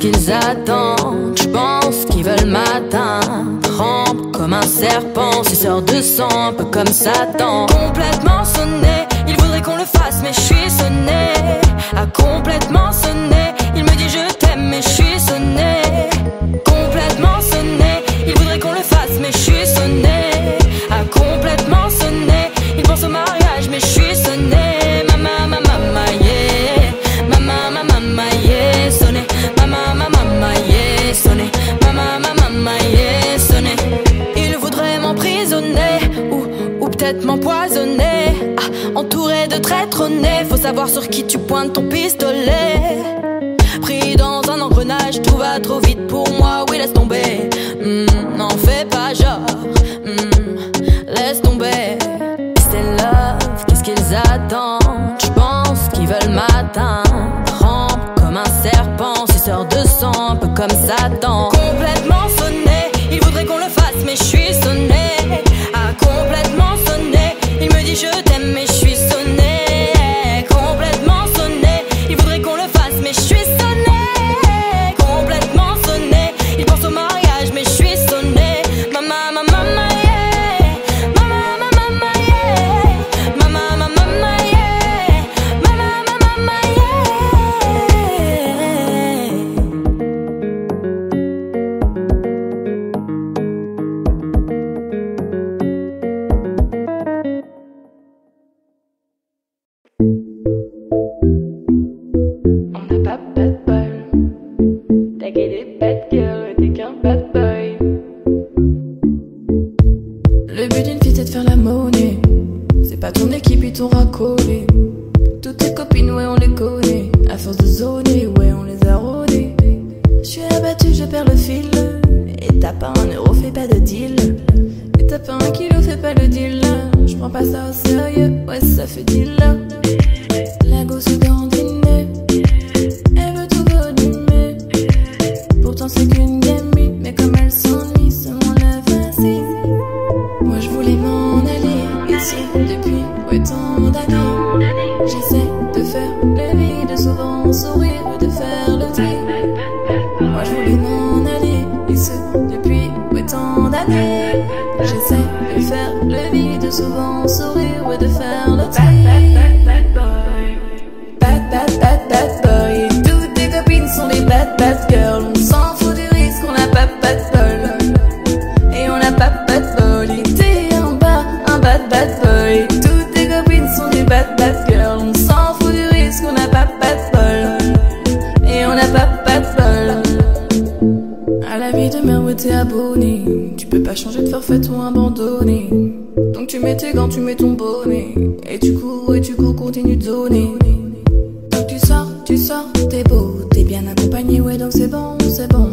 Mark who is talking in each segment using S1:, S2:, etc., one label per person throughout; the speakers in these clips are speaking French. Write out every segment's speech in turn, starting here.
S1: qu'ils attendent? Je pense qu'ils veulent m'atteindre. Rampe comme un serpent, suceur de sang, un peu comme Satan. Complètement sonné, il voudrait qu'on le fasse, mais je suis sonné. A complètement sonné, il me dit je t'aime, mais je suis sonné. Complètement sonné, il voudrait qu'on le fasse, mais je suis sonné. A complètement sonné, il pense au mariage, mais je suis sonné. Mama, mama, mama, yeah. Mama, mama, mama, yeah. Sonné. Mama, mama, mama, yeah. Sonné. Mama, mama, mama, yeah. Sonné. Il voudrait m'emprisonner ou peut-être m'empoisonner. Ah, entouré de traîtres nés, faut savoir sur qui tu pointes ton pistolet. Pris dans un engrenage, tout va trop vite pour moi, oui laisse tomber. N'en fais pas genre, laisse tomber. C'est love, qu'est-ce qu'ils attendent? Je pense qu'ils veulent m'atteindre. Rampe comme un serpent, suceur de sang, un peu comme Satan. Complètement sonné, il voudrait qu'on le fasse, mais je suis sonné. Ah, complètement sonné, il me dit je t'aime, mais je suis sonné. Complètement sonné, il voudrait qu'on le fasse, mais je suis sonné. Complètement sonné, il pense au mariage, mais je suis sonné. Mama, mama, mama, yeah. Mama, mama, mama, yeah. Mama, mama, mama, yeah. Mama, mama, mama,
S2: On n'a pas bad boy. T'as qu'à des bad girls, t'es qu'un bad boy.
S3: Le but d'une fille c'est de faire la monnaie. C'est pas ton équipe ils t'ont racolé. Toutes tes copines ouais on les connaît. À force de zoner ouais on les a rodées. Je suis abattu je perds le fil. Et t'as pas un euro fais pas de deal. Et t'as pas un kilo fais pas le deal. Je prends pas ça au sérieux ouais ça fait deal. La gosse est dandinée. Elle veut tout volumer. Pourtant c'est qu'une gamine. Mais comme elle s'ennuie c'est mon la facile. Moi je voulais m'en aller ici depuis tant d'années. J'essaie de faire le vide, souvent sourire ou de faire le tri. Moi je voulais m'en aller ici depuis tant d'années. J'essaie de faire le vide, souvent sourire ou de faire le tri.
S2: Bad boy.
S3: Bad, bad, bad, bad boy. Toutes tes copines sont des bad, bad girls. On s'en fout du risque, on n'a pas de bol. Et on n'a pas de bol. T'es en bas, un bad, bad boy. Toutes tes copines sont des bad, bad girls. On s'en fout du risque, on n'a pas de bol. Et on n'a pas de bol. À la vie de merde, ouais, t'es abonné. Tu peux pas changer de forfait ou abandonner. Donc tu mets tes gants, tu mets ton bonnet. Et tu cours, continue de zoner. Donc tu sors, t'es beau, t'es bien accompagné, ouais donc c'est bon, c'est bon.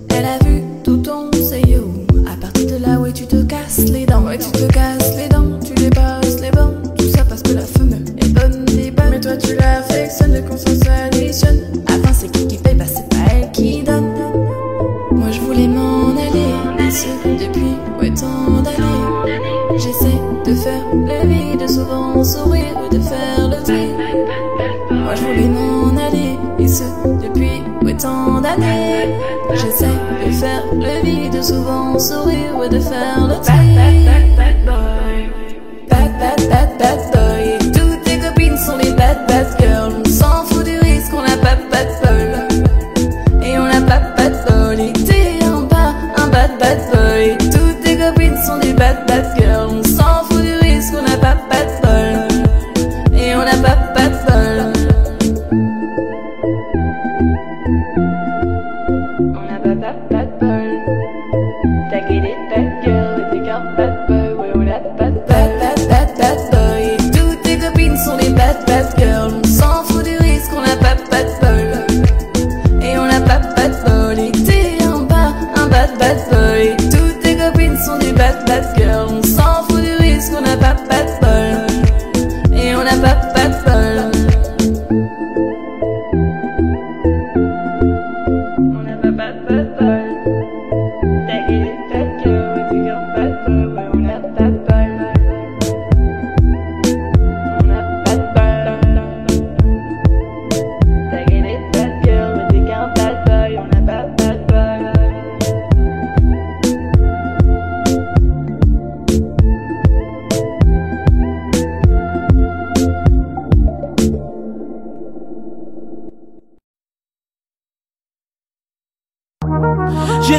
S3: Elle a vu tout ton say yo. À partir de là, ouais tu te casses les dents. Ouais tu te casses les dents, tu dépasses les bornes. Tout ça parce que la femme est bonne, est bonne. Mais toi tu l'affectionnes, de confiance additionne. Avant c'est qui paye, bah c'est pas elle qui donne. Moi je voulais m'en aller, ici depuis ouais tant d'années. J'essaie de faire le vide, souvent sourire ou de faire le tri. Moi je voulais m'en aller, ici depuis ouais tant d'années. J'essaie de faire le vide, souvent sourire ou de faire le tri.
S2: Bad boy.
S3: Bad, bad, bad, bad boy. Toutes tes copines sont les bad, bad girls. On s'en fout du risque, on n'a pas de bol. Et on n'a pas de bol. Et t'es en bas, un bad, bad boy. Toutes tes copines sont des bad, bad girls. On s'en fout du risque, on n'a pas de bol. Et on n'a pas de bol.
S2: On n'a pas de bol. T'as qu'à des bad girls, t'es qu'un bad boy.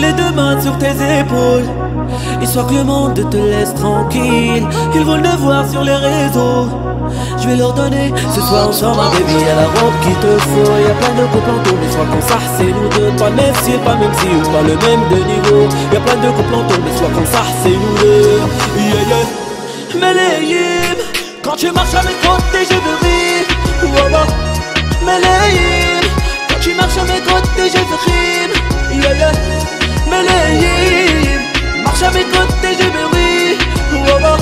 S4: les deux mains sur tes épaules, histoire que le monde te laisse tranquille. Ils veulent le voir sur les réseaux. Je vais leur donner ce soir ensemble un baby. Y'a la robe qu'il te faut, y'a plein de couples en tour. Mais soit qu'on s'arrête, c'est nous deux. Pas le même si, pas même si, ou pas le même de niveau. Y'a plein de couples en tour, mais soit qu'on s'arrête, c'est nous deux. Yeah, yeah. Melayim, quand tu marches à mes côtés, je veux rire. Oh, oh. Melayim, quand tu marches à mes côtés, je veux rire. Yeah, yeah. Melayim, marche à mes côtés, je veux rire. Oh, oh.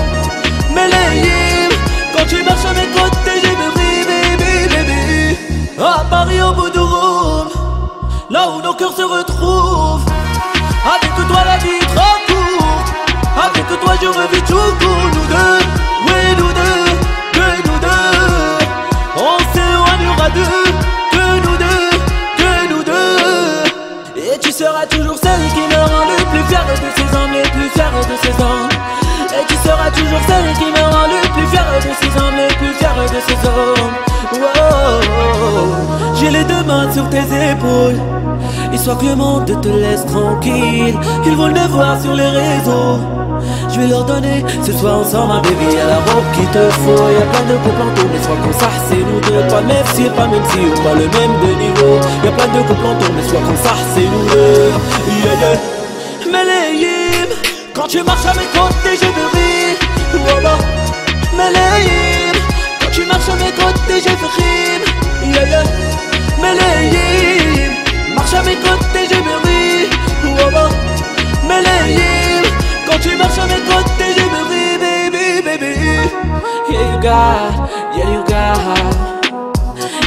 S4: Melayim, quand tu marches à mes côtés, je veux rire, baby, baby. À Paris, au bout du Rhône, là où nos cœurs se retrouvent. Avec toi, la vie est trop courte. Avec toi, je revis tout court. Nous deux, oui, nous deux, que nous deux. On s'éloignera d'eux, que nous deux, que nous deux. Et tu seras toujours celle qui me rend le plus fier de ses hommes, les plus fiers de ses hommes. Et tu seras toujours celle qui me rend le plus fier de ses hommes, les plus fiers de ses hommes. Wow. J'ai les deux mains sur tes épaules, histoire que le monde te laisse tranquille. Ils veulent le voir sur les réseaux. Je vais leur donner ce soir ensemble un baby. Y'a la robe qu'il te faut, y'a plein de couples en tour. Mais soit qu'on s'arrête, c'est nous deux. Pas le même si, pas même si, ou pas le même de niveau. Y'a plein de couples en tour, mais soit qu'on s'arrête, c'est nous deux. Yeah, yeah. Melayim, quand tu marches à mes côtés, je veux rire. Oh, oh. Melayim, quand tu marches à mes côtés, je veux rire. Yeah, yeah. Melayim, marche à mes côtés, je veux rire. Oh, oh. Melayim, quand tu marches à mes côtés, je veux rire, baby, baby. Yeah, you got, yeah, you got.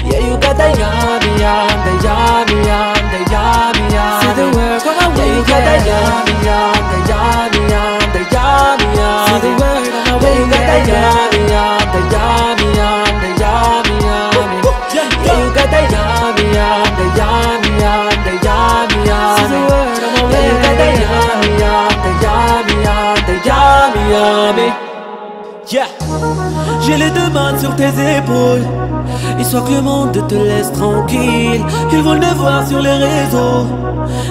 S4: Yeah, you got that yummy, yum, that yummy, yum, that yummy, yum. See the world on my way. Yeah, you got that yummy, yum, that yummy, yum, that yummy, yum. See the world on my way. Yeah, you got that yummy, yum, that yummy, yum, that yummy, yum. Yeah, you got that yummy, yum, that yummy, yum, that yummy, yum. See the world on my way. Yeah, you got that yummy, yum, that yummy, yum, that yummy, yum. Yeah. J'ai les deux mains sur tes épaules, histoire que le monde te laisse tranquille. Ils veulent le voir sur les réseaux.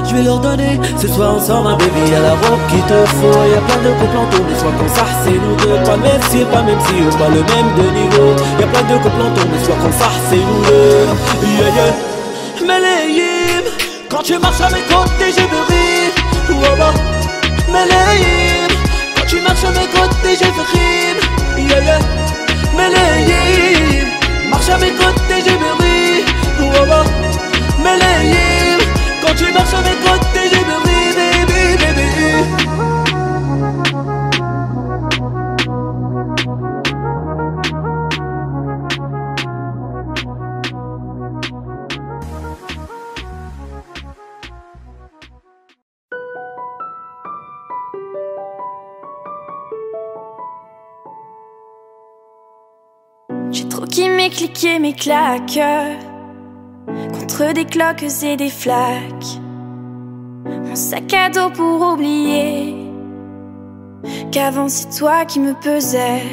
S4: Je vais leur donner ce soir ensemble un baby. Y'a la robe qu'il te faut, y'a plein de couples en tour. Mais soit qu'on s'arrête, c'est nous deux. Pas le même si, pas même si, ou pas le même de niveau. Y'a plein de couples en tour, mais soit qu'on s'arrête, c'est nous deux. Yeah, yeah. Melayim, quand tu marches à mes côtés, je veux rire. Oh, oh. Melayim, quand tu marches à mes côtés, je veux rire. Yeah, yeah. Melayim, marche à mes côtés, je veux rire. Oh, oh. Melayim, quand tu marches à mes côtés, je veux rire, baby, baby.
S3: J'ai trop kiffé cliquer mes claques contre des cloques et des flaques. Mon sac à dos pour oublier qu'avant c'est toi qui me pesais.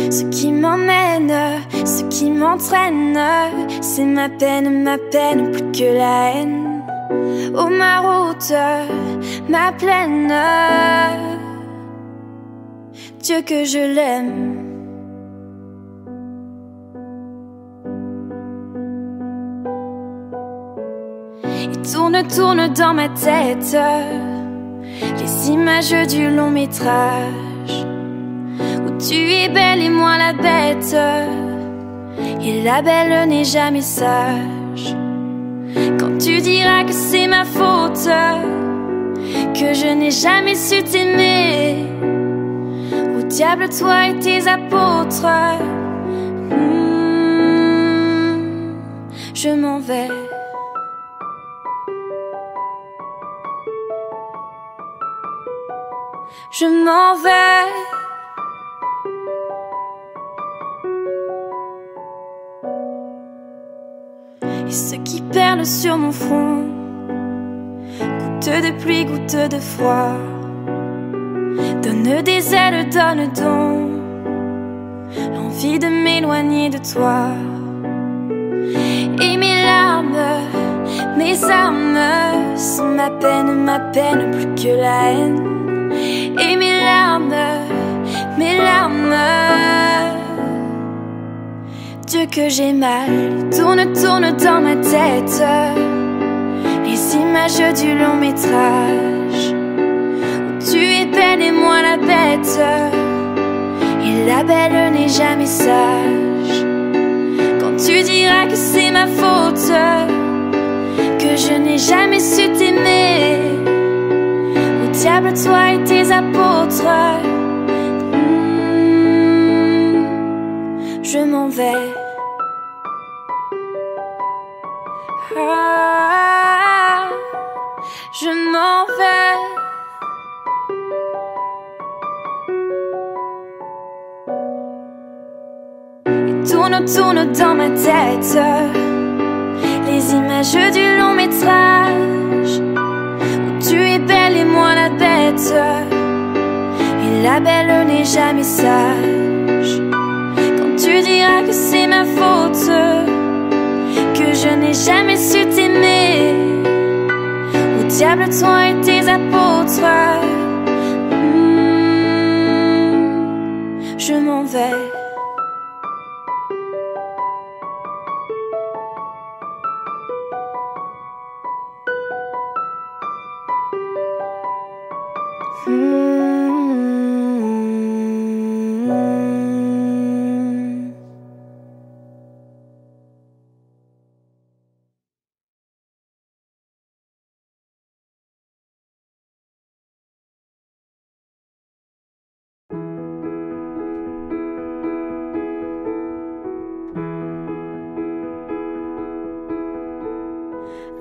S3: Ce qui m'emmène, ce qui m'entraîne, c'est ma peine plus que la haine. Oh ma route, ma plaine, Dieu que je l'aime. Tourne dans ma tête les images du long métrage où tu es belle et moi la bête, et la belle n'est jamais sage. Quand tu diras que c'est ma faute, que je n'ai jamais su t'aimer, au diable toi et tes apôtres, je m'en vais. Je m'en vais. Et ce qui perle sur mon front, goutte de pluie, goutte de froid, donne des ailes, donne donc l'envie de m'éloigner de toi. Et mes larmes, Mes armes sont ma peine plus que la haine. Et mes larmes, Dieu que j'ai mal, tourne dans ma tête. Les images du long métrage où tu es belle et moi la bête. Et la belle n'est jamais sage. Quand tu diras que c'est ma faute, que je n'ai jamais su t'aimer, au diable toi et tes apôtres. Je m'en vais. Ah, je m'en vais. Et tourne dans ma tête les images du long métrage où tu es belle et moi la bête. Et la belle n'est jamais sage. Quand tu diras que c'est ma faute, que je n'ai jamais su t'aimer, au diable toi et tes apôtres. Je m'en vais.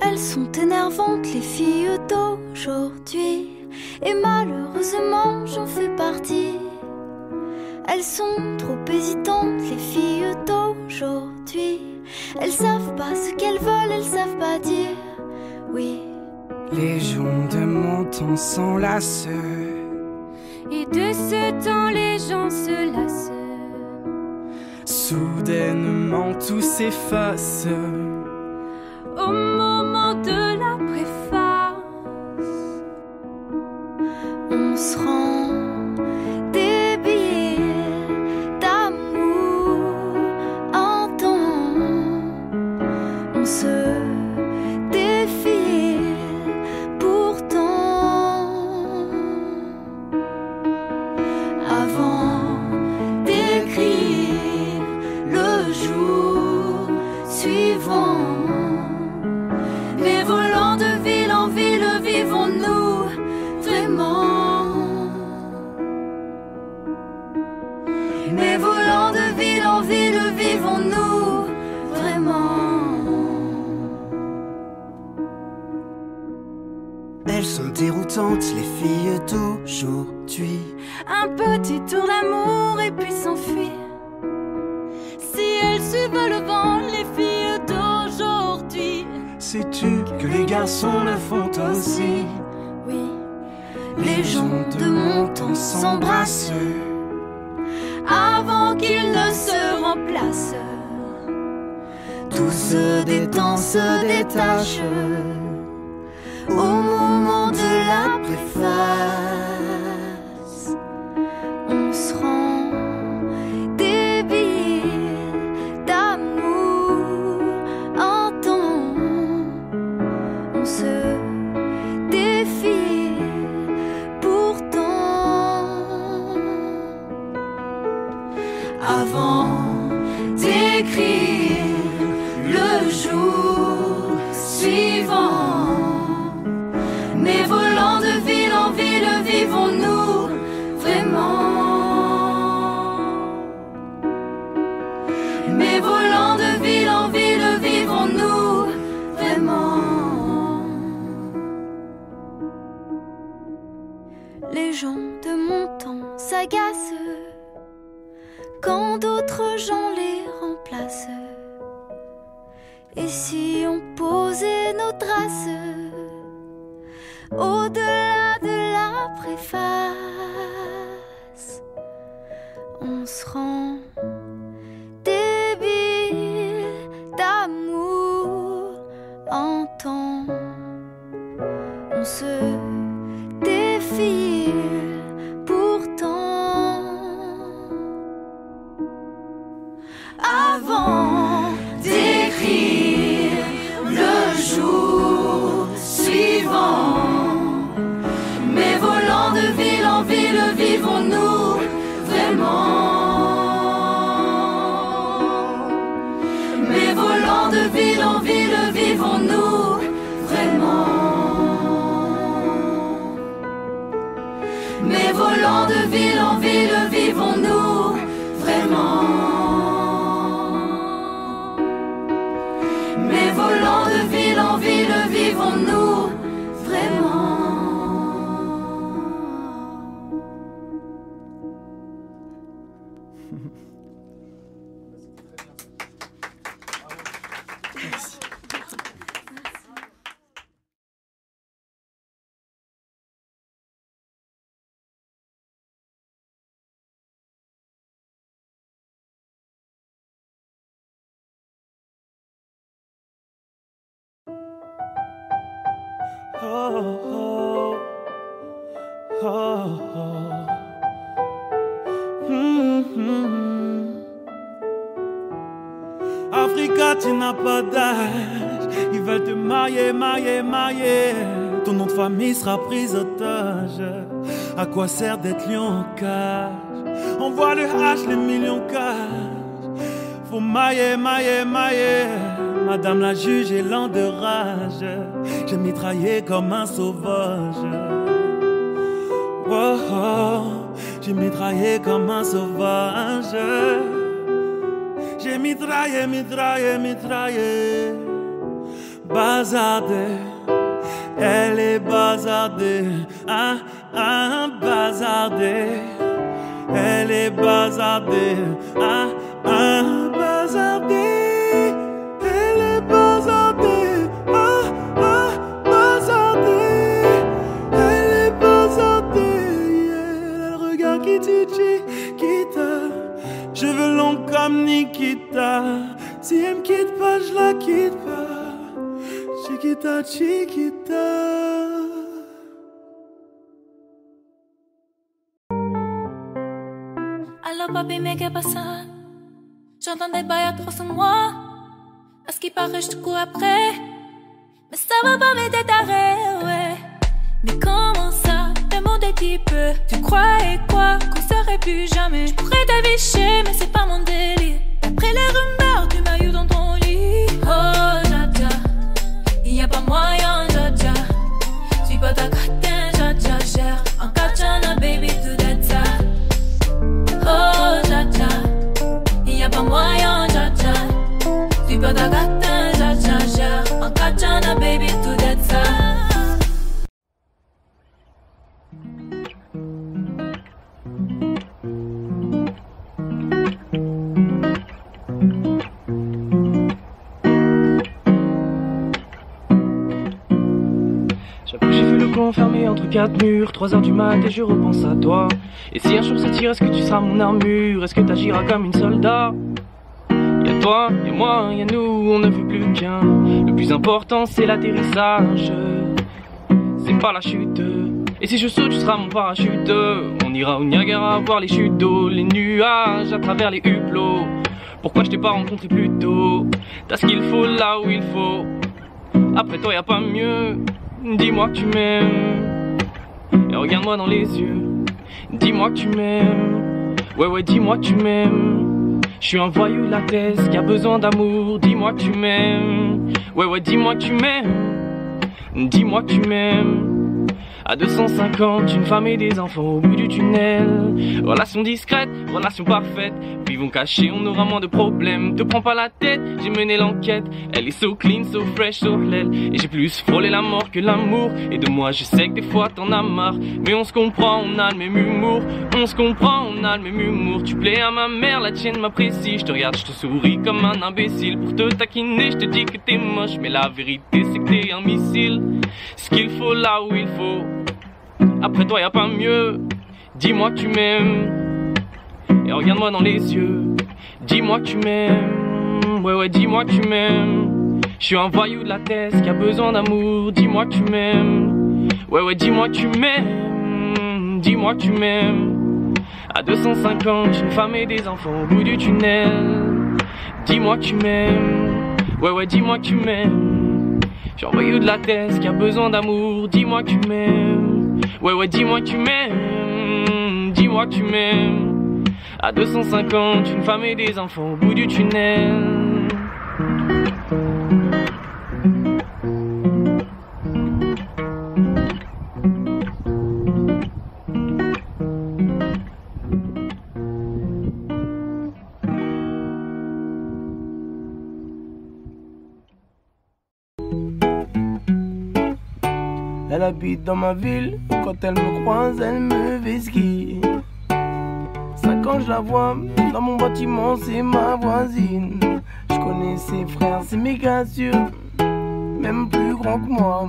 S5: Elles sont énervantes, les filles d'aujourd'hui, et malheureusement j'en fais partie. Elles sont trop hésitantes, les filles d'aujourd'hui. Elles savent pas ce qu'elles veulent, elles savent pas dire oui.
S6: Les gens de mon temps s'enlacent,
S3: Et de ce temps les gens se lassent.
S6: soudainement tout s'efface.
S3: Au moment de la préface,
S5: On se rend des billets d'amour en temps. On se défile pourtant. Avant d'écrire le jour suivant, mais volant de ville en ville, vivons-nous vraiment? Mais volant de ville en ville, vivons-nous vraiment?
S7: Elles sont déroutantes, les filles d'aujourd'hui.
S3: un petit tour d'amour et puis s'enfuir. Si elles suivent le vent, les filles d'aujourd'hui.
S7: Sais-tu que les garçons le font aussi?
S3: Oui,
S5: Les gens de mon temps s'embrassent
S3: avant qu'ils ne se remplacent.
S5: Tout se détend, se détache au moment de la préface. On se rend des billets d'amour en temps. On se défile pourtant. Avant d'écrire le jour suivant, mais volant de ville en ville, vivons-nous vraiment? Mais volant de ville en ville, vivons-nous vraiment? Les gens de mon temps s'agacent quand d'autres gens les remplacent. Et si on posait nos traces au-delà de la préface, on se rend des billes d'amour en temps.
S3: de ville en ville, vivons-nous vraiment? Mais volant de ville en ville, vivons-nous vraiment? Mais volant de ville en ville, vivons-nous vraiment?
S8: Africa, tu n'as pas d'âge. Ils veulent te marier, marier, marier. Ton nom de famille sera pris otage. À quoi sert d'être lion en cage? On voit le H, les millions cash. Faut mailler, mailler, mailler. Madame la juge est lent de rage. J'ai mitraillé comme un sauvage. Oh, oh. J'ai mitraillé comme un sauvage. J'ai mitraillé, mitraillé, mitraillé. Bazardée, elle est bazardée. Ah, ah, bazardée. Elle est bazardée. Ah, ah, bazardée. Cheveux longs comme Nikita. Si elle me quitte pas, je la quitte pas. Chiquita, chiquita.
S9: Allô papi, mais qu'est-ce que ça? J'entends des bails à trop sur moi. À ce qui paraît, je te cours après. Mais ça va pas m'aider d'arrêt, ouais. Mais comment ça? Le monde est petit peu. Tu croyais quoi? Qu'on serait plus jamais. Je pourrais t'afficher, mais c'est pas mon délire. D'après les rumeurs, tu m'as eu dans ton lit. Oh, Jaja, y'a pas moyen, Jaja. Suis pas ta catin, Jaja, gère. En katana, baby, tout that ça. Oh, Jaja, y'a pas moyen, Jaja. Suis pas ta catin, Jaja, gère. En katana, baby, tout that ça.
S6: Enfermé entre quatre murs, 3 heures du mat et je repense à toi. Et si un jour ça tire, est-ce que tu seras mon armure? Est-ce que t'agiras comme une soldat? Y'a toi, y'a moi, y'a nous, on ne veut plus qu'un. Le plus important c'est l'atterrissage, c'est pas la chute. Et si je saute, tu seras mon parachute. On ira au Niagara voir les chutes d'eau, les nuages à travers les hublots. Pourquoi je t'ai pas rencontré plus tôt? T'as ce qu'il faut là où il faut. Après toi y'a pas mieux. Dis-moi que tu m'aimes. Et regarde-moi dans les yeux. Dis-moi que tu m'aimes. Ouais ouais, dis-moi que tu m'aimes. Je suis un voyou latex qui a besoin d'amour. Dis-moi que tu m'aimes. Ouais ouais, dis-moi que tu m'aimes. Dis-moi que tu m'aimes. À 250, une femme et des enfants au bout du tunnel. Relation discrète, relation parfaite. Vivons cachés, on aura moins de problèmes. Te prends pas la tête, j'ai mené l'enquête. Elle est so clean, so fresh, so l'aile. Et j'ai plus frôlé la mort que l'amour. Et de moi, je sais que des fois t'en as marre. Mais on se comprend, on a le même humour. On se comprend, on a le même humour. Tu plais à ma mère, la tienne m'apprécie. Je te regarde, je te souris comme un imbécile. Pour te taquiner, je te dis que t'es moche. Mais la vérité, c'est que t'es un missile. Ce qu'il faut là où il faut. Après toi y'a pas mieux. Dis-moi que tu m'aimes. Et regarde-moi dans les yeux. Dis-moi que tu m'aimes. Ouais ouais, dis-moi que tu m'aimes. Je suis un voyou de la tête qui a besoin d'amour. Dis-moi que tu m'aimes. Ouais ouais, dis-moi que tu m'aimes. Dis-moi que tu m'aimes. À 250, une femme et des enfants au bout du tunnel. Dis-moi que tu m'aimes. Ouais ouais, dis-moi que tu m'aimes. Je suis un voyou de la tête qui a besoin d'amour. Dis-moi que tu m'aimes. Ouais ouais, dis-moi que tu m'aimes. Dis-moi que tu m'aimes. À 250, une femme et des enfants au bout du tunnel.
S10: Elle habite dans ma ville, quand elle me croise, elle me vesquille. 5 ans je la vois, dans mon bâtiment c'est ma voisine. Je connais ses frères, c'est méga sûr, même plus grand que moi.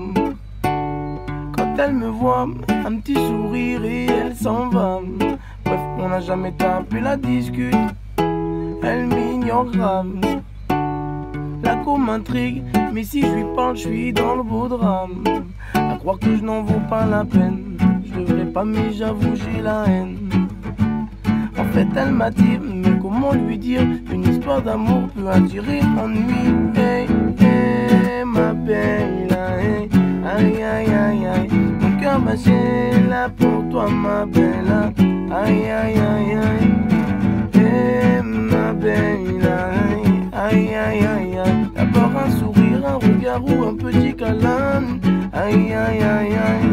S10: Quand elle me voit, un petit sourire et elle s'en va. Bref, on n'a jamais tapé la discute, elle m'ignore grave. La co m'intrigue, mais si je lui parle, je suis dans le beau drame. À croire que je n'en vaux pas la peine, je devrais pas, mais j'avoue j'ai la haine. En fait elle m'attire, mais comment lui dire? Une histoire d'amour peut attirer ennui. Hey, hey, ma belle, hey, aïe aïe aïe aïe. Mon cœur battait là pour toi ma belle, aïe aïe aïe aïe. Hey, ma belle, aïe aïe aïe aïe. D'abord un sourire, un regard ou un petit câlin. Aïe aïe aïe aïe.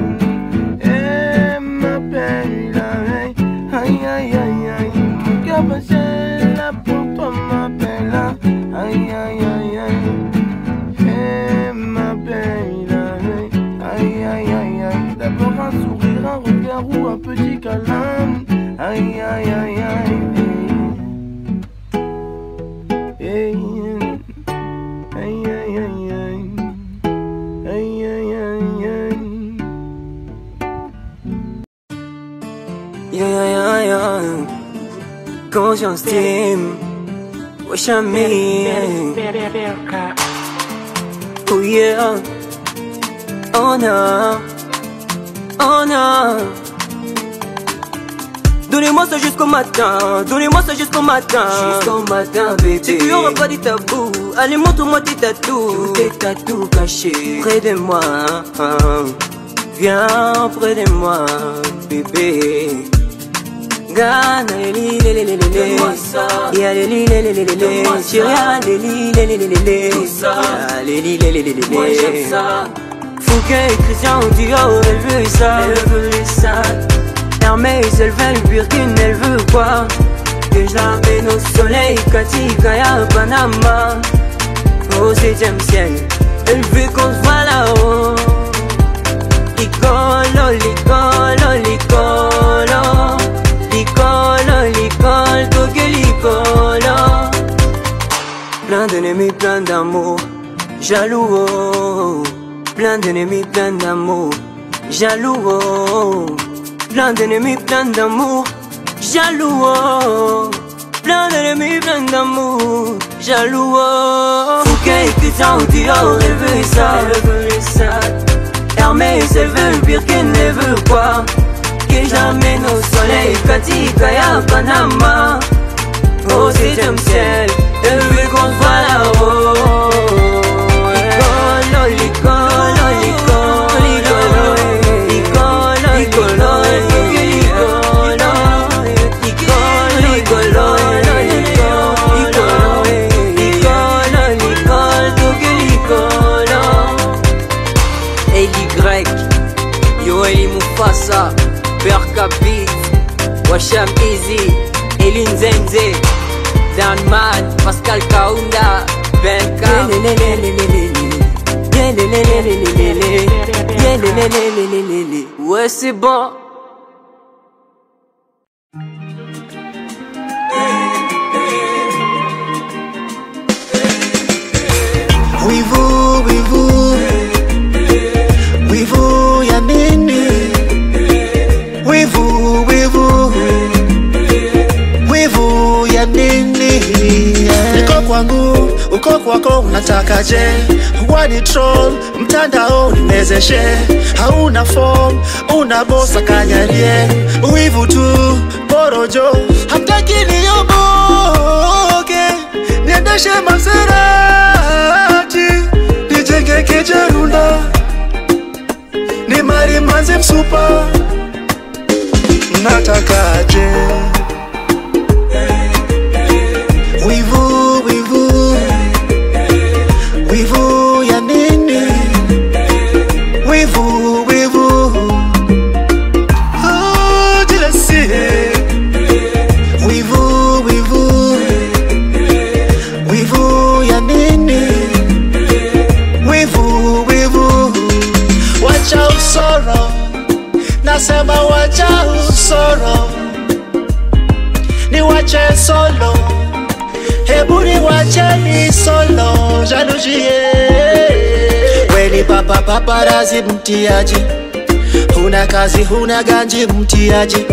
S10: Hey, ma belle, aïe aïe aïe aïe. Mon cœur battait là pour toi ma belle, aïe aïe aïe aïe. Hey, ma belle, aïe aïe aïe aïe. D'abord un sourire, un regard ou un petit câlin. Aïe aïe aïe aïe. Hey, aïe aïe aïe aïe. Aïe aïe aïe aïe.
S11: Yeah, yeah, yeah. Conscience team. Wesh ami. Oh yeah. Oh no. Oh no. Donnez-moi ça jusqu'au matin, donnez-moi ça jusqu'au matin. Jusqu'au matin, bébé. Si tu auras pas des tabous, allez montre-moi tes tatous. Tes tatous cachés près de moi. Viens près de moi, bébé. Gana les li les li les li. Y'a les li les li les li. Tira les li les li les li. Tout ça. Les li les li les li. Moi j'aime ça. Fouquet et Christian Dior, elle veut ça. Elle veut ça. Hermès, elle veut le Birkin, elle veut quoi? Que je l'amène au soleil, Cathy, Kaya, Panama. Au 7e ciel, elle veut qu'on se voit là-haut. Licolo, licolo, licolo. Licolo, licolo, toque licolo. Plein d'ennemis, plein d'amour, jaloux oh. Plein d'ennemis, plein d'amour, jaloux oh. Plein d'ennemis, plein d'amour, jaloux oh. Plein d'ennemis, plein d'amour, jaloux oh. Fouquet et Christian Dior, elle veut ça, elle veut ça. Hermès, elle veut le Birkin, elle veut quoi? Que j'amène au soleil, Cathy, Kaya, Panama. Au 7e ciel, elle veut qu'on se voit là-haut. Licolo, licolo, licolo, licolo, licolo, licolo. Mufasa, Berkabit, Washam Easy, Elin Zenze, Danman, Pascal Kaunda, Benka. Ouais, c'est bon.
S12: Oui vous, oui vous, oui vous, ya nini? Oui vous, oui vous, oui vous, ya nini? Niko kwangu, uko kwako unatakaje? Wani troll, mtandao nimezeshe. Hauna form, unabosa kanyarie. Wivu tu, porojo, hamtaki niyoboke. Niendeshe Maserati, nijenge Kejerunda, ni mari manze msupa. Natakaje? Wivu, wivu, wivu ya nini? Wivu, wivu, oh, jealousy. Wivu, wivu, wivu ya nini? Wivu, wivu, watch out so. nikasema wacha usoro, niwache solo, hebu niwache ni solo, jalousie. Weni papa paparazi mtiaji, huna kazi huna ganji mtiaji.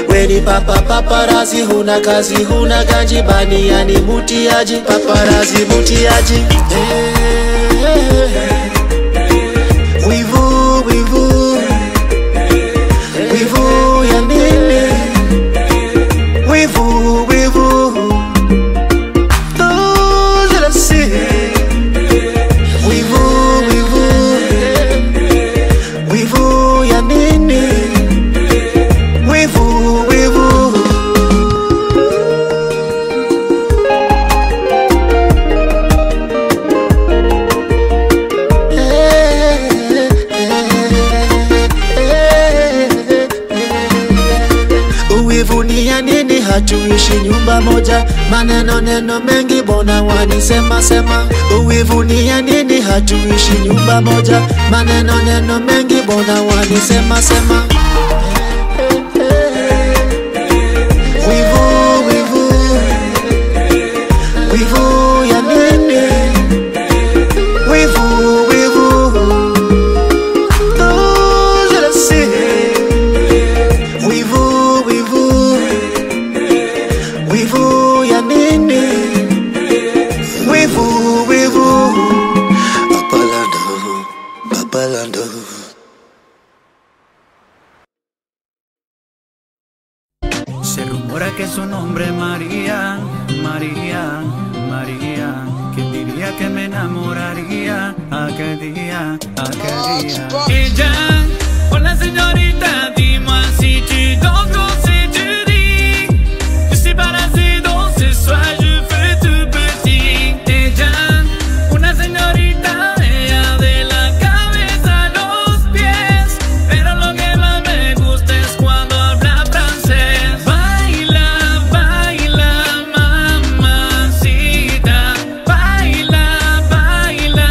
S12: Weni papa paparazi, huna kazi huna ganji, baniani mutiaji, paparazi mutiaji. Wivu wivu wivu ya nini? Wivu wivu those that I see. Wivu wivu wivu ya nini? Wivu wivu. Uwivu ni ya nini? Hatuishi nyumba moja, maneno neno mengi bona wanisema sema. Uwivu ni ya nini? Hatuishi nyumba moja, maneno neno mengi bona wanisema sema. Wivu wivu wivu ya nini? Wivu wivu those that I see. Wivu wivu wivu ya nini? Wivu wivu. Papalando, papalando.
S13: Se rumora que su nombre es María, María, María. ¿Quién diría que me enamoraría aquel día, aquel día? Ella, hola señorita, dis-moi si tu danses quand c'est tu dis. Je suis parasé dans ce soir, je fais tout petit. Ella, una señorita, ella de la cabeza a los pies. Pero lo que más me gusta es cuando habla francés. Baila, baila, mamacita. Baila, baila,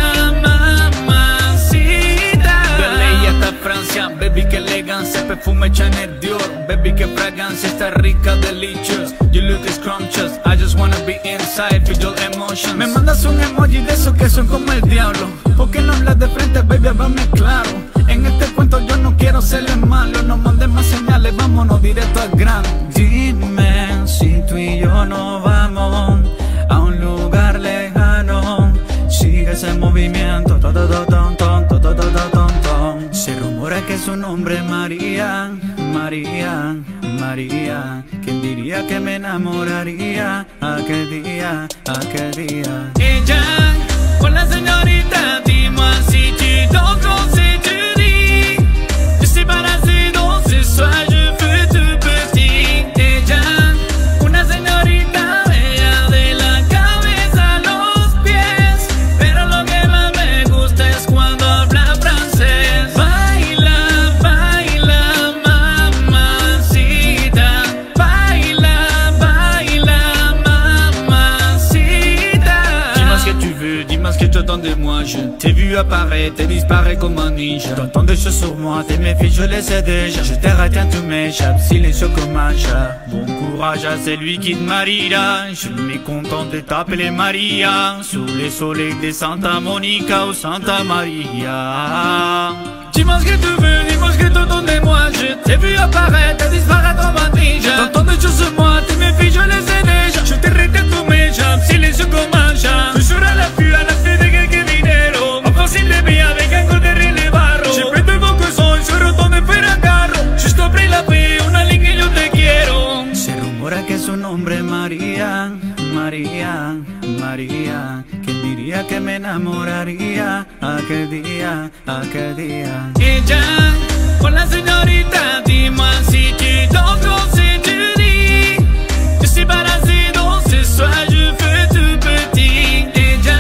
S13: mamacita. De ley hasta Francia, baby, que elegancia. Perfume Chanel Dior, baby, que fragancia. Está rica, delicious. You look scrumptious. I just wanna be inside, feel your emotions. Me mandas un emoji de esos que son como el diablo. ¿Por qué no hablas de frente, baby? Háblame claro. En este cuento yo no quiero serle malo. No mandes más señales, vámonos directo al grano. Dime si tú y yo no vamos a un lugar lejano. Sigue ese movimiento, se rumora que su nombre es María, María, María. ¿Quién diría que me enamoraría aquel día, aquel día? Ella, hola señorita, dis-moi si tu danses quand c'est tu dis. Je suis parasé dans ce soir, je fais tout petit. Ella, una señorita, ella de la cabeza a los pies. Pero lo que más me gusta es cuando habla francés. Baila, baila, mamacita. Baila, baila, mamacita. Dis-moi ce que tu veux, dis-moi ce que tu attends de moi. Je t'ai vu apparaître et disparaître comme un ninja. T'entends des choses sur moi, tes méfies je les sais déjà. Je t'ai raté, tout m'échappe, silencieux comme un chat. Bon courage à celui qui te mariera. Je me contente de t'appeler Maria. Sous les soleils de Santa Monica ou Santa Maria. Dis-moi ce que tu veux, dis-moi ce que tu attends de moi. Je t'ai vu apparaître et disparaître comme un ninja. T'entends des choses sur moi, tes méfies je les sais déjà. Je t'ai raté, tout m'échappe, silencieux comme un chat. Toujours à l'affût de quelques dinero. Impossible de vivre avec un corps derrière le barro. J'ai pris de vos cousins, sur le temps de faire un carro. Juste après la paix, una ligne que yo te quiero. Se rumora que su nombre es María, María, María. ¿Quién diría que me enamoraría aquel día, aquel día? Ella, hola señorita, dis-moi si tu danses quand c'est tu dis. Je suis parasé dans ce soir, je fais tout petit. Ella,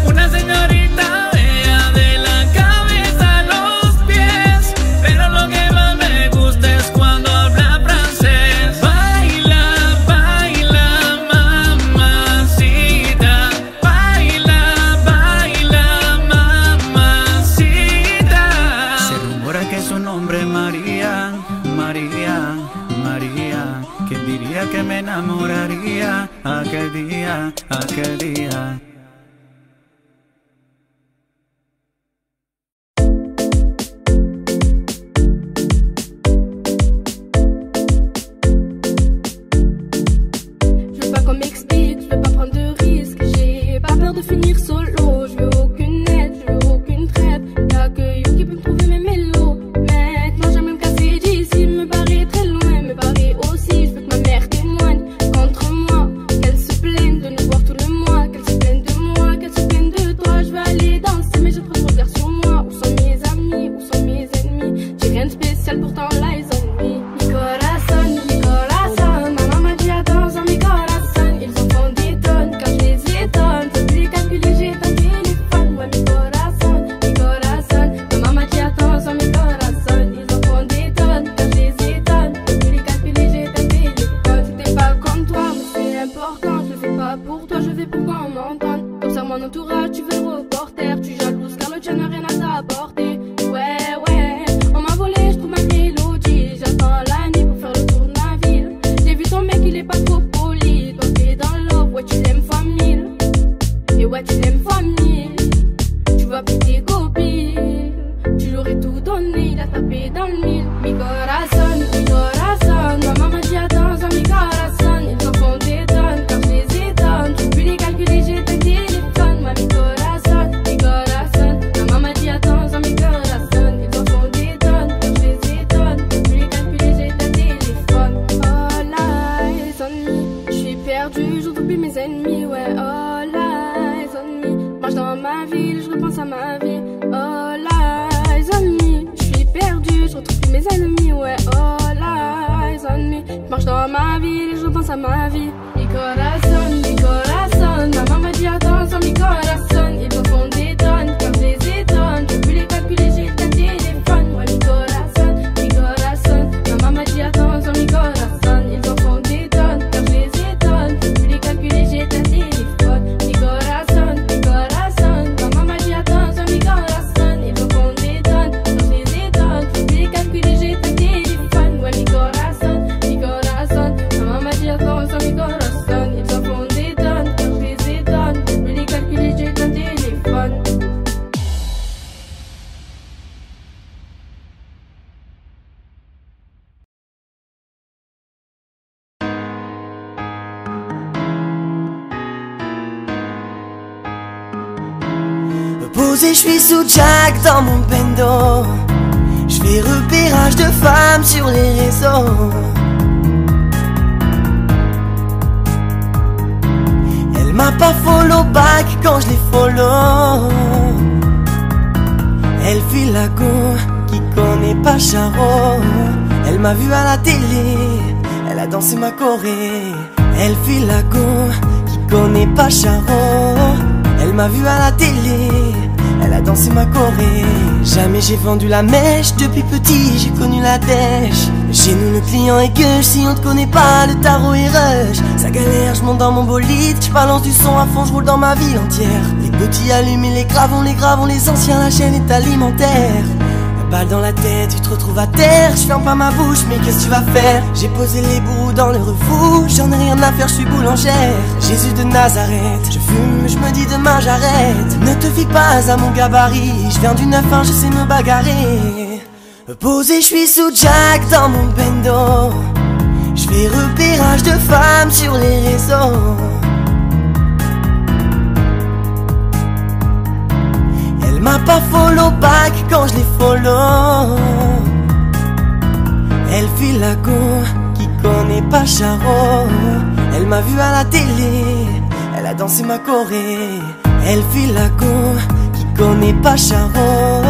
S13: una señorita, ella de la cabeza a los pies. Pero lo que más me gusta es cuando habla francés. Baila, baila, mamacita. Baila, baila, mamacita. Se rumora que su nombre es María,
S2: dormir solo. Je veux aucune aide, je veux aucune trêve. Y'a que You qui peut me trouver mes mélos. Maintenant j'aime me casser d'ici, me barrer très loin, me barrer aussi. Je veux que ma mère témoigne contre moi, qu'elle se plaigne de nous voir tout le mois, qu'elle se plaigne de moi, qu'elle se plaigne de toi. Je veux aller danser mais j'ai trop de regards sur moi. Où sont mes amis, où sont mes ennemis? J'ai rien de spécial pourtant là ils ennuient. Mi corazón, maman m'a dit attends, mi corazón. Ils en font des tonnes quand je les étonne. Faut plus les calculer, j'ai ton téléphone. Ouais mi corazón, maman m'a dit attends, mi corazón. Ils en font des tonnes quand je les étonne. Faut plus les calculer, j'ai ton téléphone. C'était pas comme toi, mais c'est important. Je le fais pas pour toi, je fais pour qu'on m'entende. Comme ça mon entourage, tu veux reporter. Tu jalouses car le tien n'a rien à t'apporter. Ouais, on m'a volé, je trouve ma mélodie. J'attends la nuit pour faire le tour de ma ville. J'ai vu ton mec, il est pas trop poli. Toi t'es dans l'offre, ouais tu l'aimes fois 1000. Et ouais tu l'aimes fois 1000. Tu vois plus tes copines. Tu l'aurais tout donné, il a tapé dans le mille. Mi corazón, maman m'a dit attends, mi corazón. Ils en font des tonnes quand je les étonne. Je peux plus les calculer, j'ai ton téléphone. Moi mi corazón, maman m'a dit attends, mi corazón. Ils en font des tonnes quand je les étonne. Je peux plus les calculer, j'ai ton téléphone. Oh là, les ennemis, je suis perdu, je retrouve plus mes ennemis. Ouais, oh là, les ennemis, marche dans ma ville, je repense à ma vie. Oh là, les ennemis, je suis perdu, je retrouve plus mes ennemis. Ouais, oh là, les ennemis, marche dans ma ville, je repense à ma vie. Mi corazón, maman m'a dit attends, mi corazón. Ils en font des tonnes quand je les étonne. Je peux plus les calculer, j'ai ton téléphone. Ouais, mi corazón, maman m'a dit attends, mi corazón. Ils en font des tonnes quand je les étonne. Je peux plus les calculer, j'ai ton téléphone. Mi corazón, maman m'a dit attends, mi corazón. Ils en font des tonnes quand je les étonne. Je peux plus les calculer, j'ai ton téléphone. Ouais, mi corazón, maman m'a dit attends, mi corazón. Ils en font des tonnes quand je les étonne. Je peux plus les calculer, j'ai ton téléphone.
S14: Posé, je suis sous Jack dans mon bendo. Je fais repérage de femmes sur les réseaux. Elle m'a pas follow back quand je les follow. Elle file la go qui connaît pas Charo. Elle m'a vu à la télé, elle a dansé ma choré. Elle file la go qui connaît pas Charo. Elle m'a vu à la télé, elle a dansé ma choré. Jamais j'ai vendu la mèche, depuis petit j'ai connu la dèche. Chez nous le client est gueuche, si on te connaît pas le tarot est rush. Ça galère, je monte dans mon bolide, je balance du son à fond, je roule dans ma ville entière. Les petits allument et les gravons, les anciens, la chaîne est alimentaire. Balle dans la tête, tu te retrouves à terre. Je ferme pas ma bouche, mais qu'est-ce que tu vas faire? J'ai posé les bourreaux dans le refout. J'en ai rien à faire, je suis boulangère. Jésus de Nazareth, je fume, je me dis demain j'arrête. Ne te fie pas à mon gabarit, je viens du 9-1, je sais me bagarrer. Posé, je suis sous Jack dans mon bendo. Je fais repérage de femmes sur les réseaux. Elle m'a pas follow back quand je les follow. Elle file la go qui connaît pas Charo. Elle m'a vu à la télé, elle a dansé ma choré. Elle file la go qui connaît pas Charo.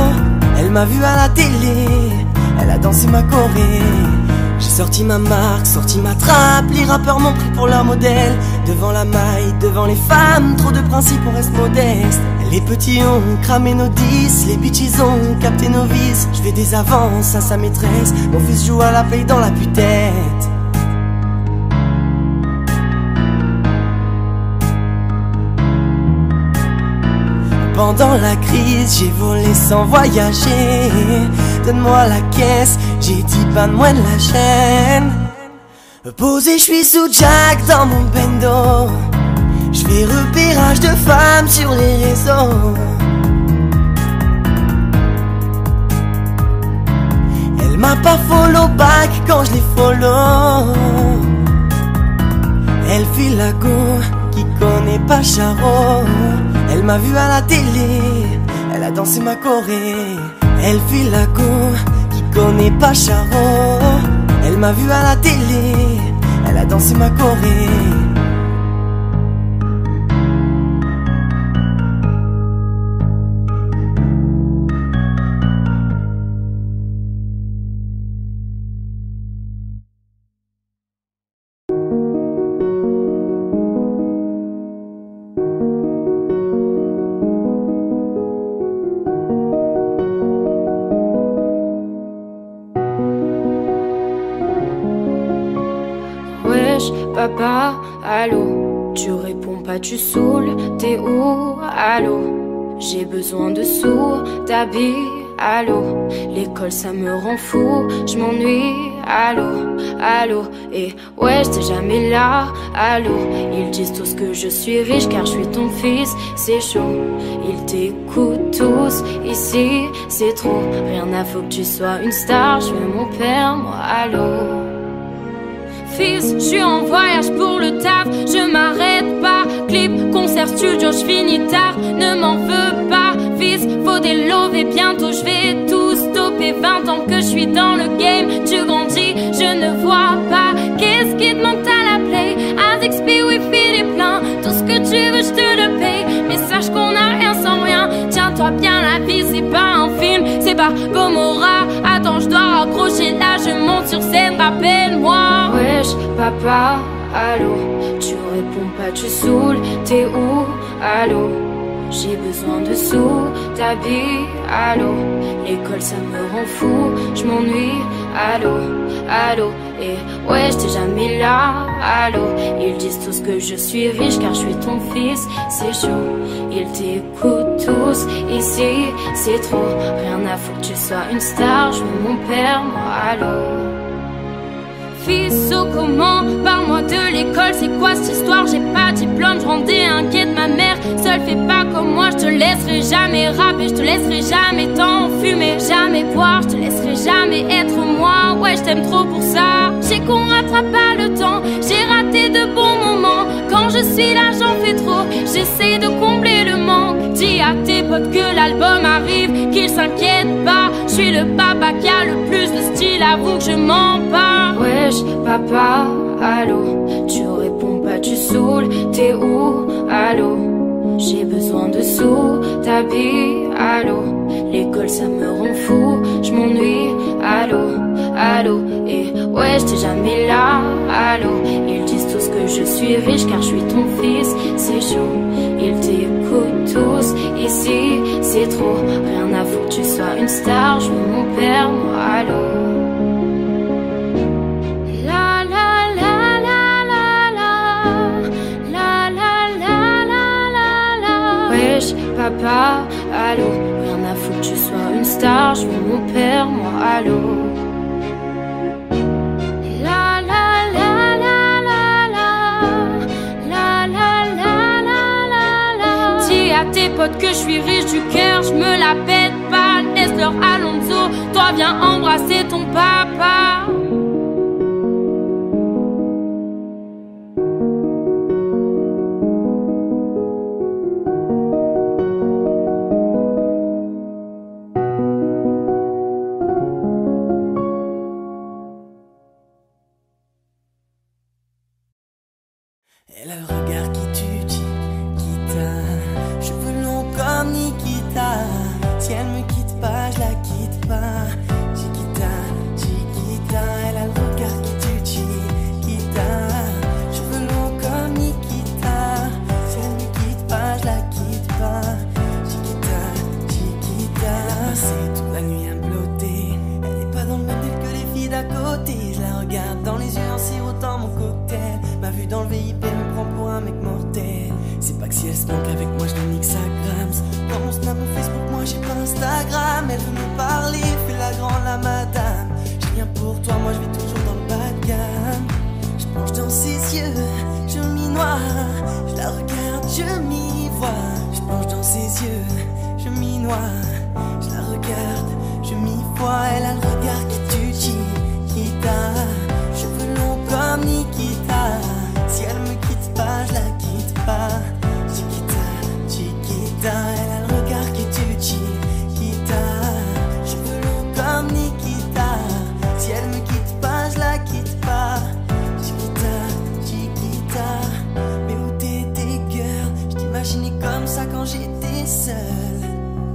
S14: Elle m'a vu à la télé, elle a dansé ma choré. J'ai sorti ma marque, sorti ma trappe. Les rappeurs m'ont pris pour leur modèle. Devant la maille, devant les femmes, trop de principes, on reste modeste. Les petits ont cramé nos 10, les bitches ont capté nos vices. Je fais des avances à sa maîtresse, mon fils joue à la play dans la putette. Pendant la crise, j'ai volé sans voyager. Donne-moi la caisse, j'ai dit pas de moins de la chaîne. Posé, je suis sous Jack dans mon bendo. Je fais repérage de femmes sur les réseaux. Elle m'a pas follow back quand je les follow. Elle file la go qui connaît pas Charo. Elle m'a vu à la télé, elle a dansé ma choré. Elle file la go, qui connaît pas Charo. Elle m'a vu à la télé, elle a dansé ma choré.
S2: Papa, allô, tu réponds pas, tu saoules, t'es où, allô, j'ai besoin de sous, t'habilles, allô, l'école ça me rend fou, je m'ennuie, allô, allô, et ouais j'étais jamais là, allô, ils disent tous que je suis riche car je suis ton fils, c'est chaud, ils t'écoutent tous, ici c'est trop, rien à faut que tu sois une star, je veux mon père, moi, allô. Fils, je suis en voyage pour le taf, je m'arrête pas. Clip, concert, studio, je finis tard, ne m'en veux pas. Fils, faut des loves et bientôt je vais tout stopper. 20 ans que je suis dans le game, tu grandis, je ne vois pas. Qu'est-ce qui te manque à la play? ASXP, Wi-Fi, les pleins, tout ce que tu veux, je te le paye. Mais sache qu'on a rien sans rien, tiens-toi bien, la vie c'est pas un film, c'est pas Gomorrah. Attends, je dois raccrocher là, je monte sur scène, rappelle-moi. Wesh, papa, allô, tu réponds pas, tu saoules, t'es où, allô, j'ai besoin de sous, t'habilles, allô, l'école ça me rend fou, je m'ennuie, allô, allô, et ouais j'étais jamais là, allô, ils disent tous que je suis riche car je suis ton fils, c'est chaud, ils t'écoutent tous, ici c'est trop, rien à foutre que tu sois une star, je veux mon père, moi, allô. Fils, oh comment, parle-moi de l'école, c'est quoi cette histoire? J'ai pas de diplôme, je rendais inquiète ma mère. Seule fais pas comme moi, je te laisserai jamais rapper, je te laisserai jamais t'enfumer, jamais boire, je te laisserai jamais être moi. Ouais, je t'aime trop pour ça. J'ai qu'on rattrape pas le temps, j'ai raté de bons moments. Quand je suis là, j'en fais trop, j'essaie de combler le manque. Dis à tes potes que l'album arrive, qu'ils s'inquiètent pas. Je suis le papa qui a le plus de style, avoue que je mens pas. Wesh, papa, allô, tu réponds pas, tu saoules, t'es où, allô, j'ai besoin de sous, t'habilles, allô, l'école ça me rend fou, je m'ennuie, allô, allô, et ouais j'étais jamais là, allô, ils disent tous que je suis riche car je suis ton fils, c'est chaud, ils t'écoutent tous, ici c'est trop, rien à foutre que tu sois une star, je veux mon père, moi, allô. Papa, allô, rien à foutre que tu sois une star, je veux mon père, moi, allô. La la la la la la la la la la la. Dis à tes potes que je suis riche du cœur, je me la pète pas, laisse-leur Alonso, toi viens embrasser ton papa.
S14: Elle a le regard qui tue, Chiquita. Cheveux longs comme Nikita. Si elle me quitte pas, je la quitte pas. Chiquita, Chiquita. Elle a le regard qui tue, Chiquita. Cheveux longs comme Nikita. Si elle me quitte pas, je la quitte pas. Chiquita, Chiquita. Elle a passé toute la nuit à me blotter. Elle est pas dans le même deal que les filles d'à côté. Je la regarde dans les yeux en sirotant mon cocktail. Ma vue dans le VIP me prend pour un mec mortel. C'est pas que si elle se manque avec moi, je le nique sa grams. Dans mon snap, mon Facebook, moi j'ai pas Instagram. Elle veut me parler, fais la grande, la madame. J'ai rien pour toi, moi je vais toujours dans le bas de gamme. Je plonge dans ses yeux, je m'y noie. Je la regarde, je m'y vois. Je plonge dans ses yeux, je m'y noie. Je la regarde, je m'y vois. Elle a le regard qui tue, Chiquita. Cheveux longs comme Nikita. Si elle me quitte pas, je la quitte pas. seul.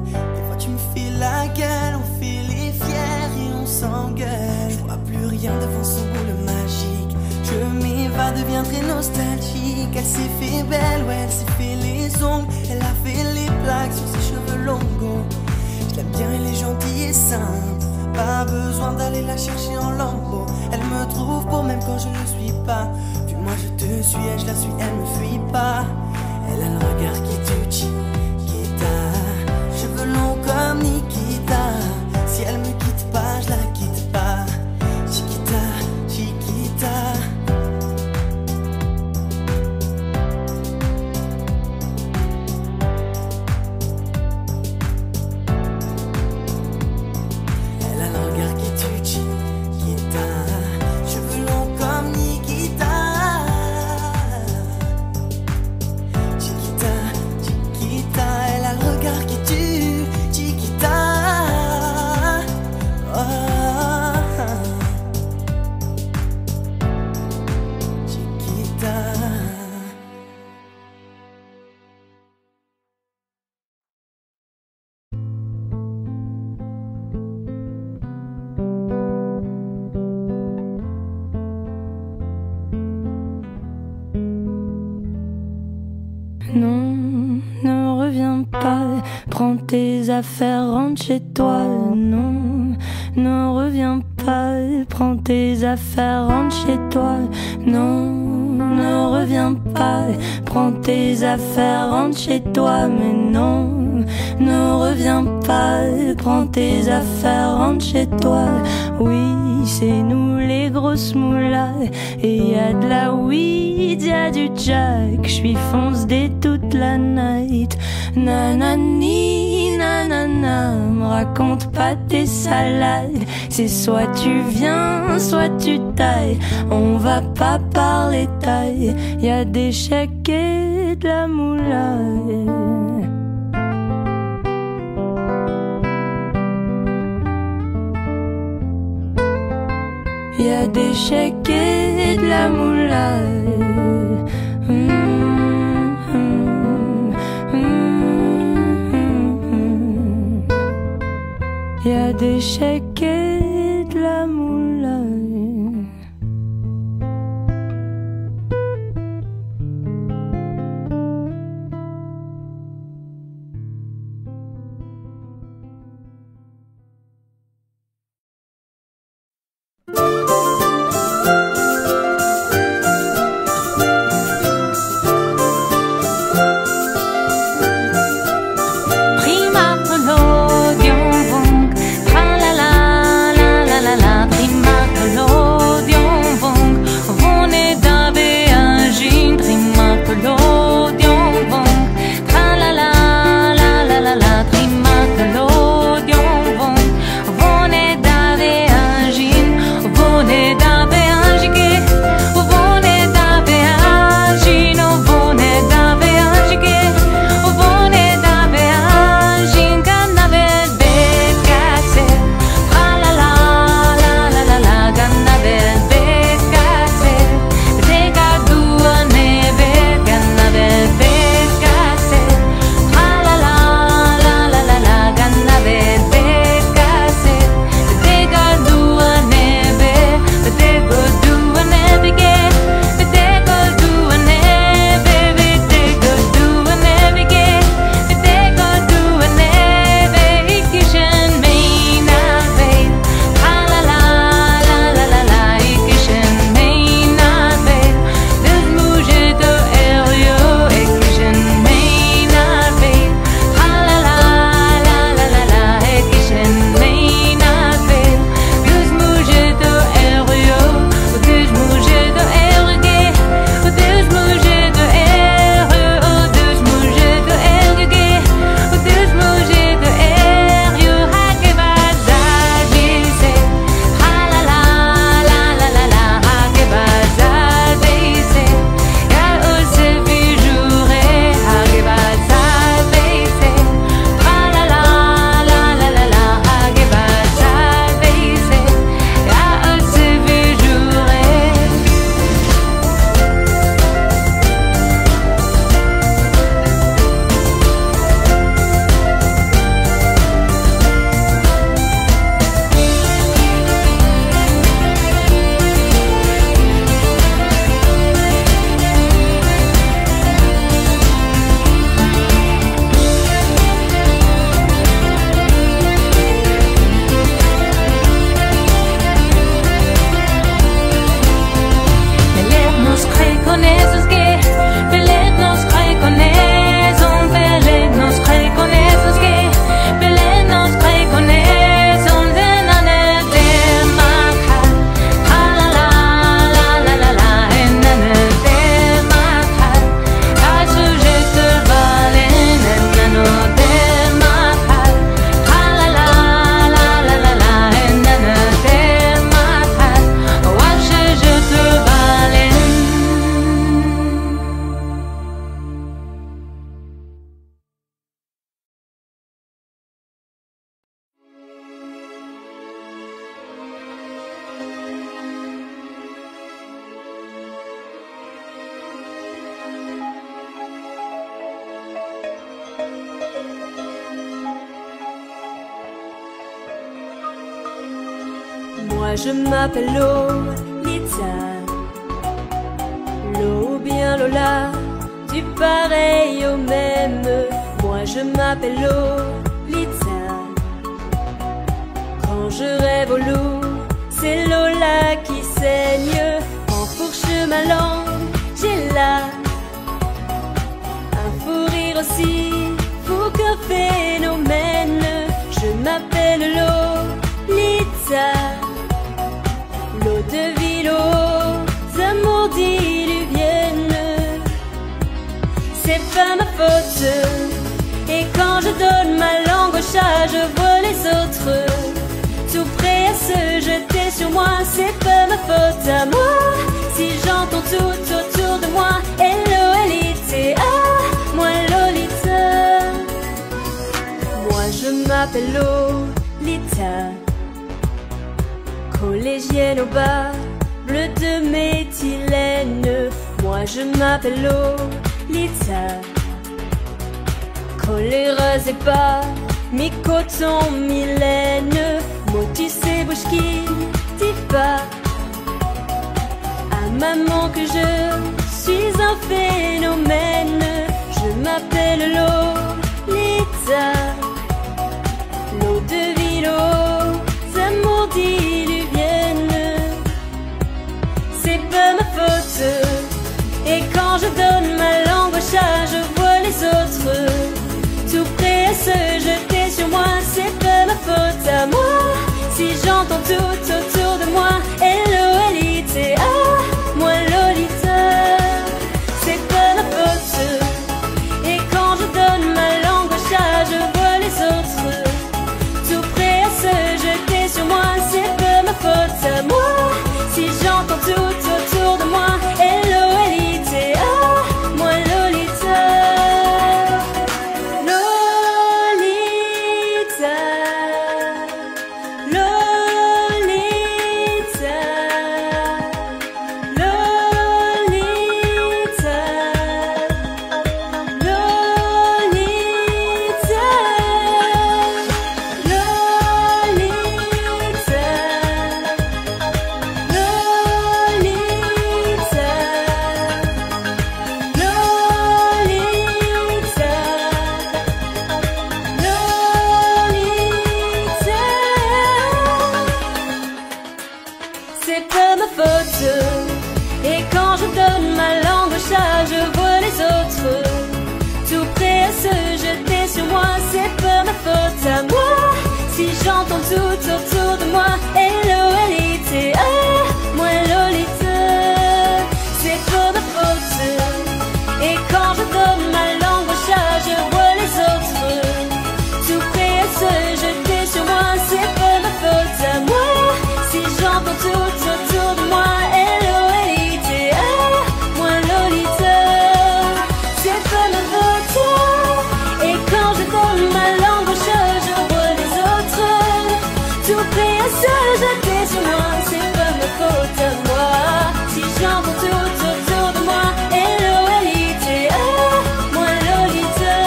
S14: Des fois tu me fais la gueule, on fait les fiers et on s'engueule. Je vois plus rien devant son boule magique. Je m'évade, deviens très nostalgique. Elle s'est fait belle, ouais, elle s'est fait les ongles. Elle a fait les plaques sur ses cheveux longs. Je l'aime bien, elle est gentille et simple. Pas besoin d'aller la chercher en lambeau. Elle me trouve beau même quand je ne suis pas. Puis moi je te suis et je la suis, elle me fuit pas. Elle a le regard qui tue, Chiquita. Cheveux longs comme Nikita. Si elle me quitte pas, je la quitte pas. Chiquita, Chiquita.
S15: Non, ne reviens pas, prends tes affaires, rentre chez toi. Non, ne reviens pas, prends tes affaires, rentre chez toi. Non, ne reviens pas, prends tes affaires, rentre chez toi. Mais non, ne reviens pas, prends tes affaires, rentre chez toi. Oui, c'est nous les grosses moulas, et y a de la weed, y a du jack. J'suis fonce dès toute la night. Nanani, nanana, me raconte pas tes salades. C'est soit tu viens, soit tu tailles. On va pas parler taille. Y a des chèques et de la moula. Y a des chèques et de la moula. Y a des chèques et de la moula.
S1: Prima monolog, tra la la Moi je m'appelle Lolita, Lo ou bien Lola, du pareil au même. Moi je m'appelle Lolita. Quand je rêve au loup, c'est Lola qui saigne. Enfourche ma langue, j'ai là un fou rire aussi fou qu'un phénomène. Je m'appelle Lolita, l'eau de ville aux amours diluviennes. C'est pas ma faute, et quand je donne ma langue au chat, je vois les autres tout prêts à se jeter sur moi. C'est pas ma faute à moi si j'entends tout autour de moi. L-O-L-I-T-A, moi Lolita. Moi je m'appelle Lolita, collégienne au bas, bleu de méthylène. Moi je m'appelle Lolita, coléreuse et pas mi-coton, mi-laine. Motus et bouche qui dit pas à maman que je suis un phénomène. Je m'appelle Lolita, l'eau de ville aux amours diluviennes. C'est pas ma faute, et quand je donne ma langue au chat, je vois les autres tout prêts à se jeter sur moi. C'est pas ma faute à moi si j'entends tout autour de moi. L-O-L-I-T-A, moi Lolita. C'est pas ma faute, et quand je donne ma langue au chat, je vois les autres tout prêts à se jeter sur moi. C'est pas ma faute à moi si j'entends tout autour de moi. L-O-L-I-T-A, moi Lolita. C'est pas ma faute, et quand je donne ma langue au chat, je vois les autres tout prêts à se jeter sur moi. C'est pas ma faute à moi si j'entends tout autour de moi. L-O-L-I-T-A, moi Lolita. C'est pas ma faute, et quand je donne ma langue au chat, je vois les autres tout prêts à se jeter sur moi. C'est pas ma faute à moi si j'entends tout autour de moi. L-O-L-I-T-A, moi Lolita. C'est pas ma faute, et quand je donne ma langue au chat, je vois les autres tout prêts à se jeter sur moi. C'est pas ma faute à moi si j'entends tout autour de moi. L-O-L-I-T-A, moi Lolita.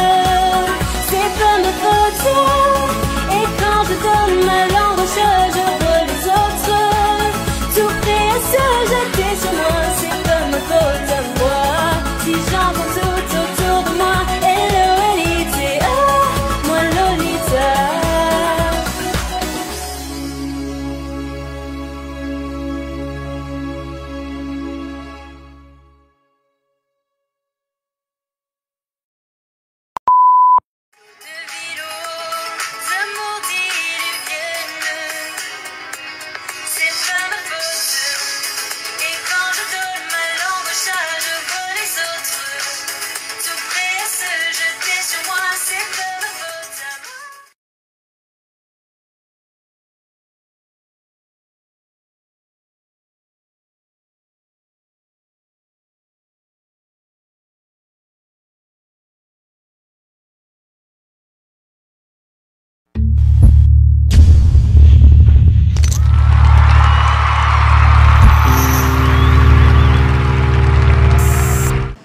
S1: C'est pas ma faute, et quand je donne ma langue au chat, je vois les autres tout prêts à se jeter sur moi. C'est pas ma faute à moi si j'entends tout autour de moi. L-O-L-I-T-A, moi Lolita.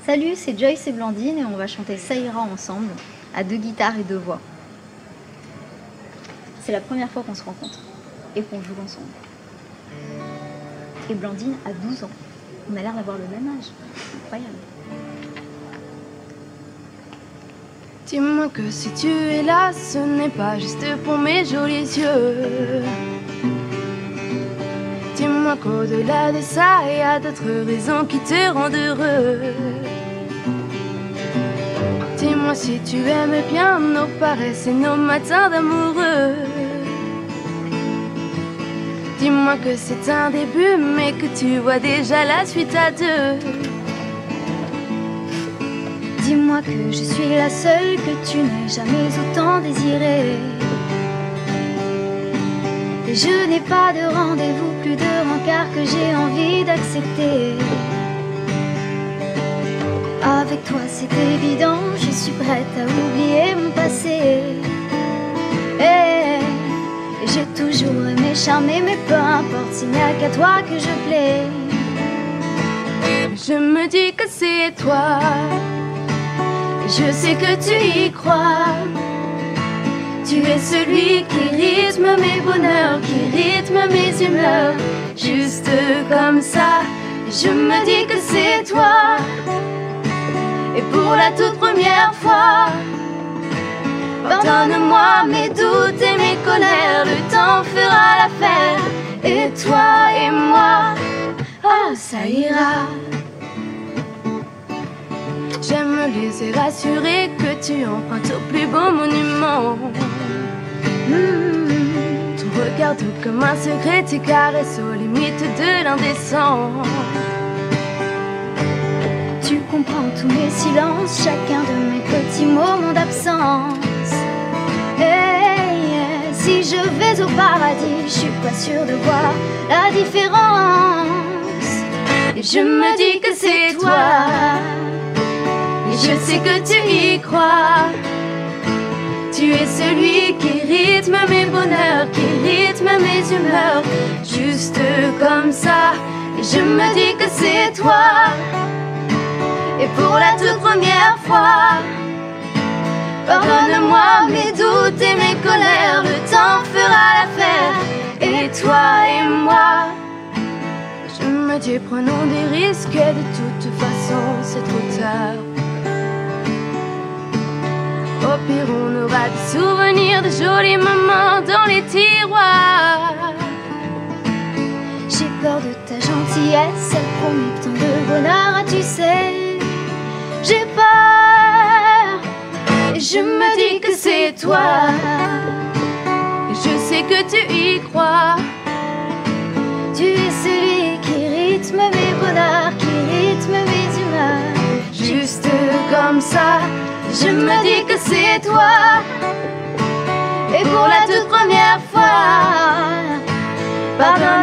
S16: Salut, c'est Joyce et Blandine et on va chanter Ça ira ensemble à 2 guitares et 2 voix. C'est la première fois qu'on se rencontre et qu'on joue ensemble. et Blandine a 12 ans. On a l'air d'avoir le même âge. Incroyable.
S3: Dis-moi que si tu es là, ce n'est pas juste pour mes jolis yeux. Dis-moi qu'au-delà de ça, il y a d'autres raisons qui te rendent heureux. Dis-moi si tu aimes bien nos paresses et nos matins d'amoureux. Dis-moi que c'est un début, mais que tu vois déjà la suite à deux.
S5: Dis-moi que je suis la seule que tu n'aies jamais autant désirée. Et je n'ai pas de rendez-vous, plus de rencard que j'ai envie d'accepter. Avec toi c'est évident, je suis prête à oublier mon passé. Et j'ai toujours aimé charmer, mais peu importe, s'il n'y a qu'à toi que je plais.
S3: Je me dis que c'est toi. Je sais que tu y crois. Tu es celui qui rythme mes bonheurs, qui rythme mes humeurs. Juste comme ça, je me dis que c'est toi. Et pour la toute première fois, pardonne-moi mes doutes et mes colères. Le temps fera l'affaire. Et toi et moi, ah ça ira. J'aime me laisser rassurer que tu empruntes au plus beau monument. Ton regard tout comme un secret, tes caresses aux limites de l'indécent.
S5: Tu comprends tous mes silences, chacun de mes petits moments d'absence. Hey, si je vais au paradis, je suis pas sûre de voir la différence.
S3: Et je me dis que c'est toi. Et je sais que tu y crois. Tu es celui qui rythme mes bonheurs, qui rythme mes humeurs. Juste comme ça. Et je me dis que c'est toi. Et pour la toute première fois, pardonne-moi mes doutes et mes colères. Le temps fera l'affaire. Et toi et moi, je me dis prenons des risques. Et de toute façon c'est trop tard. Au pire on aura des souvenirs, de jolis moments dans les tiroirs.
S5: J'ai peur de ta gentillesse, elle promet tant de bonheur, tu sais. J'ai peur,
S3: et je me dis que c'est toi. Et je sais que tu y crois.
S5: Tu es celui qui rythme mes bonheurs, qui rythme mes humeurs.
S3: Juste comme ça. Je me dis que c'est toi. Et pour la toute première fois, pardonne